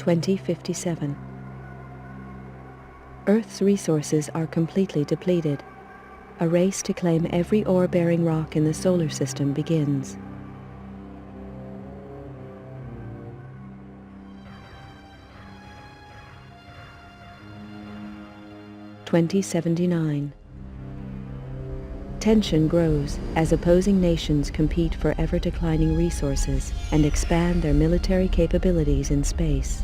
2057. Earth's resources are completely depleted. A race to claim every ore-bearing rock in the solar system begins. (2079). Tension grows as opposing nations compete for ever-declining resources and expand their military capabilities in space.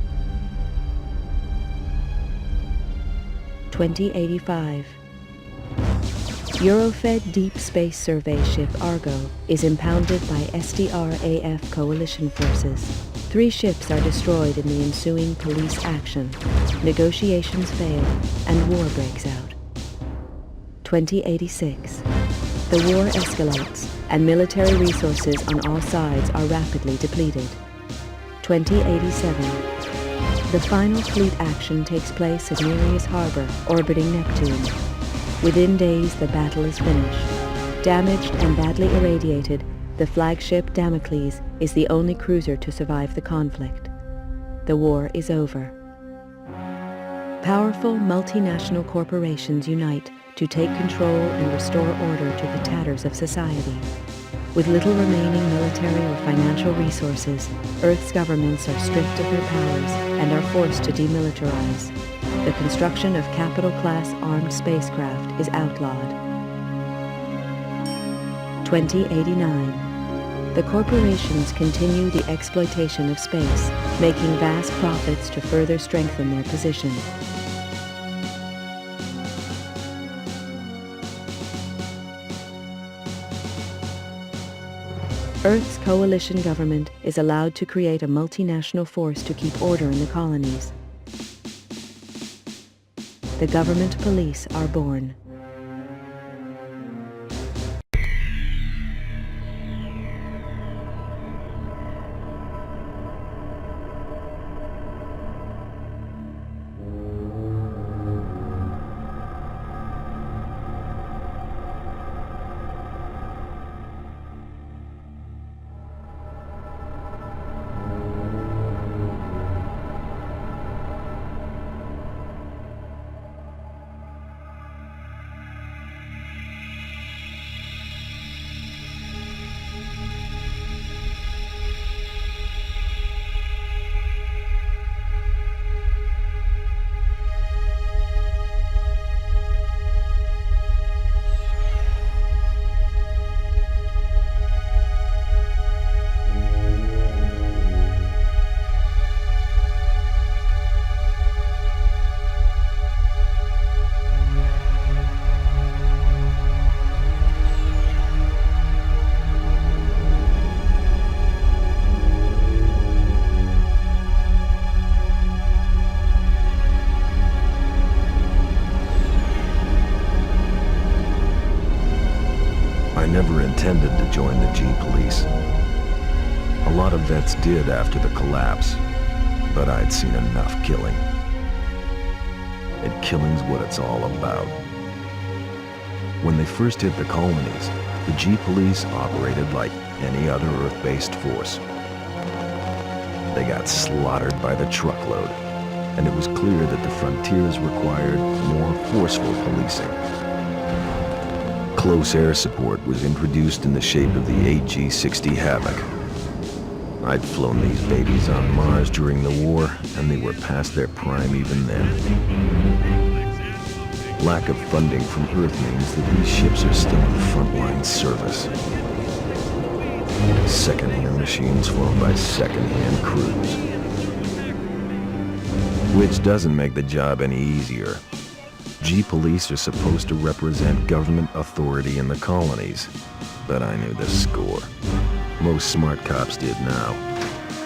2085. Eurofed Deep Space Survey ship Argo is impounded by SDR-AF coalition forces. 3 ships are destroyed in the ensuing police action. Negotiations fail and war breaks out. 2086. The war escalates and military resources on all sides are rapidly depleted. 2087. The final fleet action takes place at Nereus Harbor, orbiting Neptune. Within days, the battle is finished. Damaged and badly irradiated, the flagship Damocles is the only cruiser to survive the conflict. The war is over. Powerful multinational corporations unite to take control and restore order to the tatters of society. With little remaining military or financial resources, Earth's governments are stripped of their powers and are forced to demilitarize. The construction of capital-class armed spacecraft is outlawed. 2089. The corporations continue the exploitation of space, making vast profits to further strengthen their position. Earth's coalition government is allowed to create a multinational force to keep order in the colonies. The government police are born. I never intended to join the G-Police. A lot of vets did after the collapse, but I'd seen enough killing. And killing's what it's all about. When they first hit the colonies, the G-Police operated like any other Earth-based force. They got slaughtered by the truckload, and it was clear that the frontiers required more forceful policing. Close air support was introduced in the shape of the AG-60 Havoc. I'd flown these babies on Mars during the war, and they were past their prime even then. Lack of funding from Earth means that these ships are still in frontline service. Second-hand machines flown by second-hand crews. Which doesn't make the job any easier. G-Police are supposed to represent government authority in the colonies, but I knew the score. Most smart cops did now.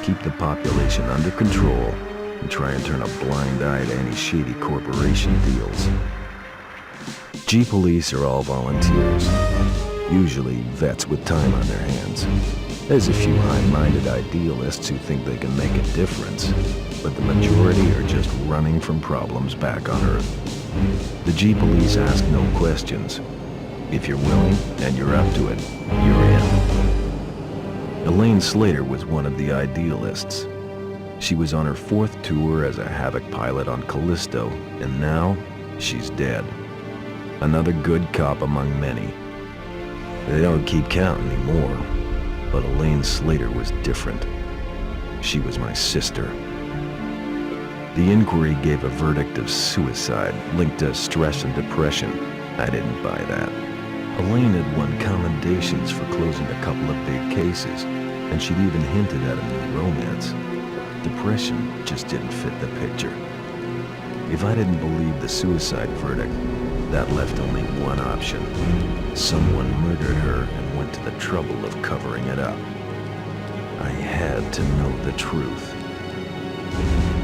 Keep the population under control and try and turn a blind eye to any shady corporation deals. G-Police are all volunteers, usually vets with time on their hands. There's a few high-minded idealists who think they can make a difference, but the majority are just running from problems back on Earth. The G-Police ask no questions. If you're willing and you're up to it, you're in. Elaine Slater was one of the idealists. She was on her 4th tour as a Havoc pilot on Callisto, and now she's dead. Another good cop among many. They don't keep count anymore, but Elaine Slater was different. She was my sister. The inquiry gave a verdict of suicide linked to stress and depression. I didn't buy that. Elaine had won commendations for closing a couple of big cases, and she'd even hinted at a new romance. Depression just didn't fit the picture. If I didn't believe the suicide verdict, that left only one option. Someone murdered her and went to the trouble of covering it up. I had to know the truth.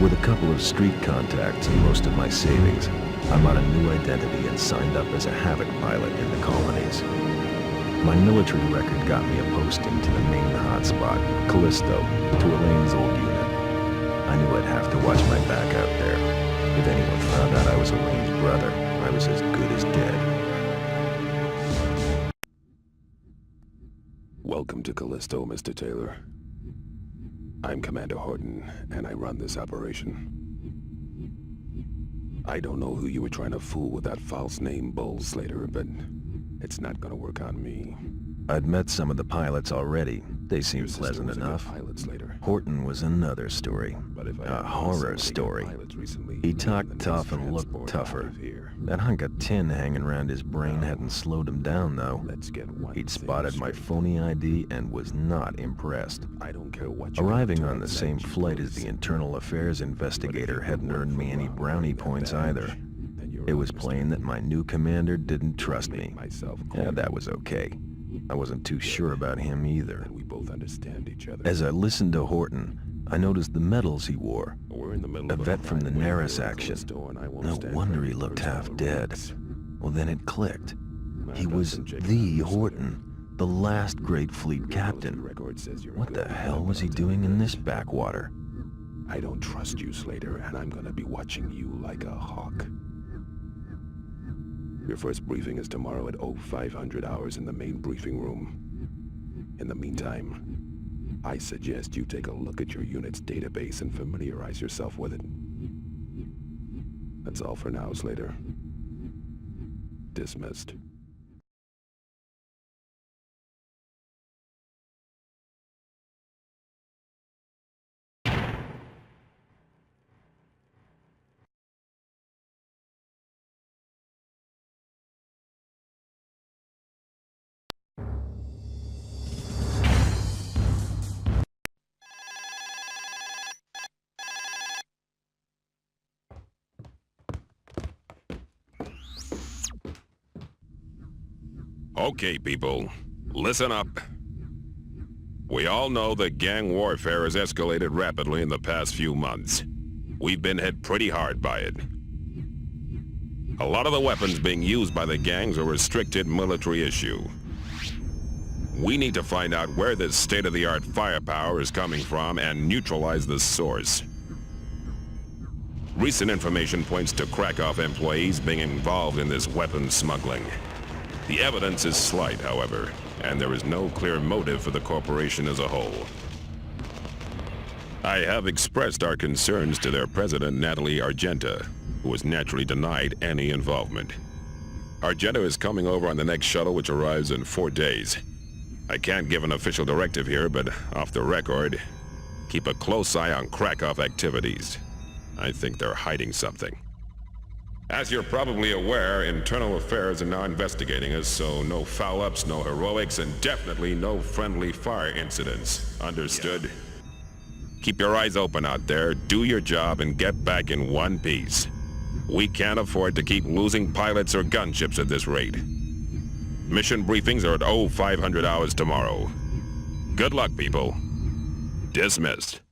With a couple of street contacts and most of my savings, I bought a new identity and signed up as a Havoc pilot in the colonies. My military record got me a posting to the main hotspot, Callisto, to Elaine's old unit. I knew I'd have to watch my back out there. If anyone found out I was Elaine's brother, I was as good as dead. Welcome to Callisto, Mr. Taylor. I'm Commander Horton, and I run this operation. I don't know who you were trying to fool with that false name, Bull Slater, but it's not gonna work on me. I'd met some of the pilots already. They seemed pleasant enough. Horton was another story. A horror story. He talked tough and looked tougher. That hunk of tin hanging around his brain hadn't slowed him down, though. He'd spotted my phony ID and was not impressed. Arriving on the same flight as the internal affairs investigator hadn't earned me any brownie points either. It was plain that my new commander didn't trust me. Yeah, that was okay. I wasn't too sure about him either. As I listened to Horton, I noticed the medals he wore. A vet from the Neris action. No wonder he looked half dead. Well, then it clicked. He was the Horton, the last Great Fleet captain. What the hell was he doing in this backwater? I don't trust you, Slater, and I'm gonna be watching you like a hawk. Your first briefing is tomorrow at 0500 hours in the main briefing room. In the meantime, I suggest you take a look at your unit's database and familiarize yourself with it. That's all for now, Slater. Dismissed. Okay, people, listen up. We all know that gang warfare has escalated rapidly in the past few months. We've been hit pretty hard by it. A lot of the weapons being used by the gangs are restricted military issue. We need to find out where this state-of-the-art firepower is coming from and neutralize the source. Recent information points to Krakow employees being involved in this weapons smuggling. The evidence is slight, however, and there is no clear motive for the corporation as a whole. I have expressed our concerns to their president, Natalie Argenta, who was naturally denied any involvement. Argenta is coming over on the next shuttle, which arrives in 4 days. I can't give an official directive here, but off the record, keep a close eye on Krakow activities. I think they're hiding something. As you're probably aware, Internal Affairs are now investigating us, so no foul-ups, no heroics, and definitely no friendly fire incidents. Understood? Yeah. Keep your eyes open out there, do your job, and get back in one piece. We can't afford to keep losing pilots or gunships at this rate. Mission briefings are at 0500 hours tomorrow. Good luck, people. Dismissed.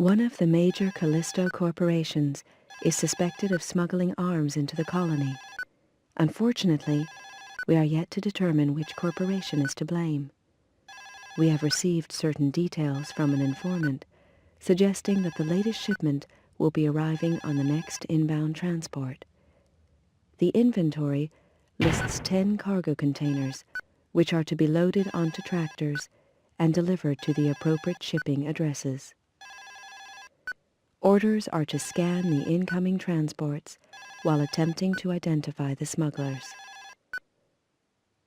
One of the major Callisto corporations is suspected of smuggling arms into the colony. Unfortunately, we are yet to determine which corporation is to blame. We have received certain details from an informant, suggesting that the latest shipment will be arriving on the next inbound transport. The inventory lists 10 cargo containers, which are to be loaded onto tractors and delivered to the appropriate shipping addresses. Orders are to scan the incoming transports while attempting to identify the smugglers.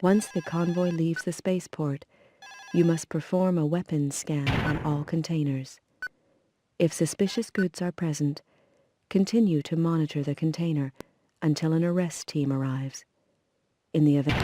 Once the convoy leaves the spaceport, you must perform a weapons scan on all containers. If suspicious goods are present, continue to monitor the container until an arrest team arrives. In the event...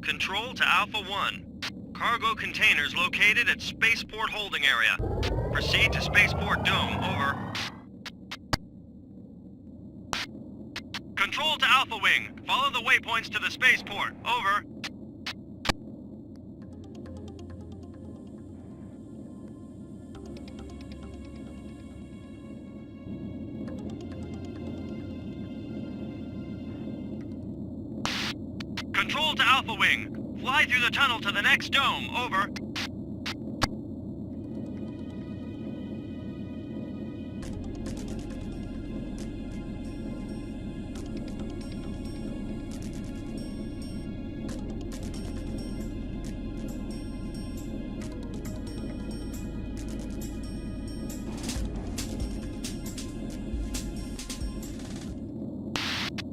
Control to Alpha 1. Cargo containers located at Spaceport Holding Area. Proceed to Spaceport Dome, over. Control to Alpha Wing. Follow the waypoints to the spaceport, over. Control to Alpha Wing. Fly through the tunnel to the next dome, over.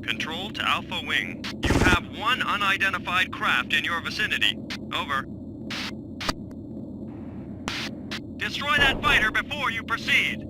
Control to Alpha Wing. You have one unidentified craft in your vicinity. Over. Destroy that fighter before you proceed.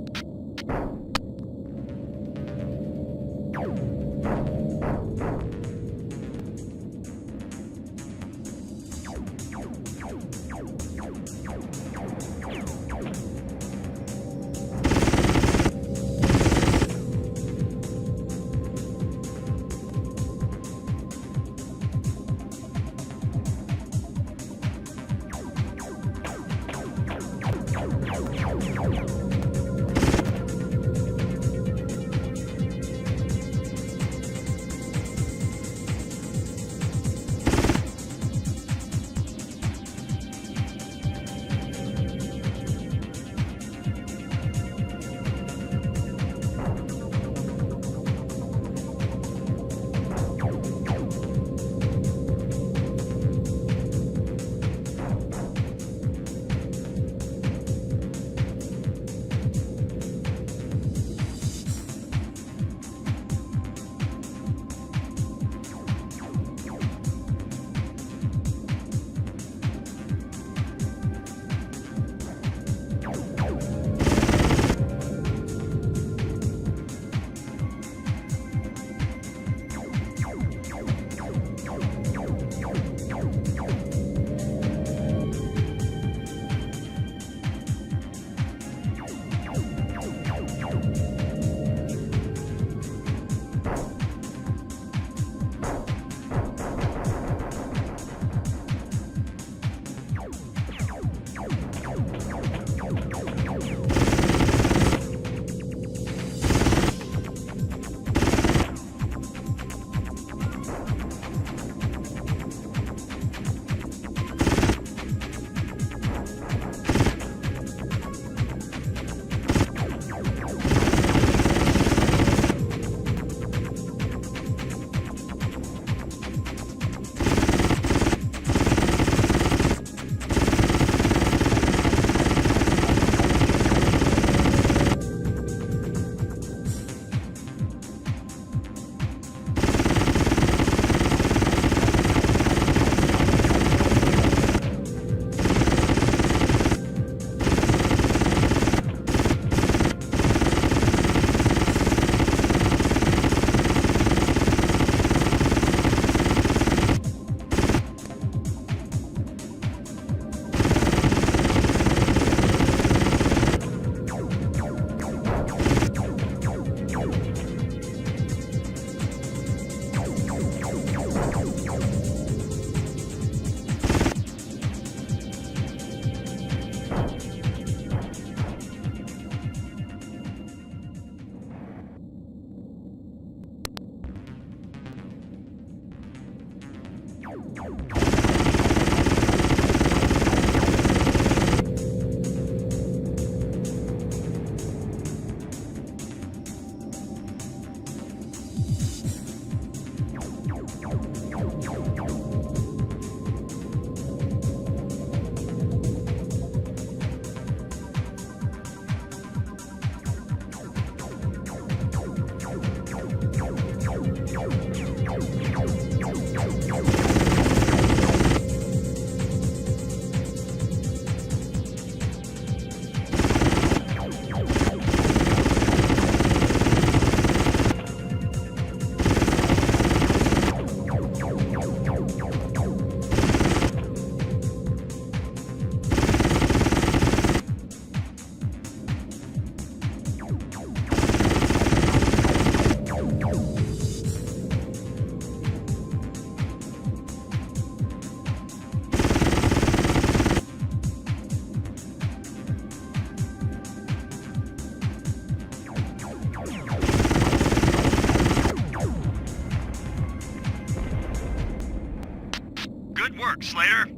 Slater?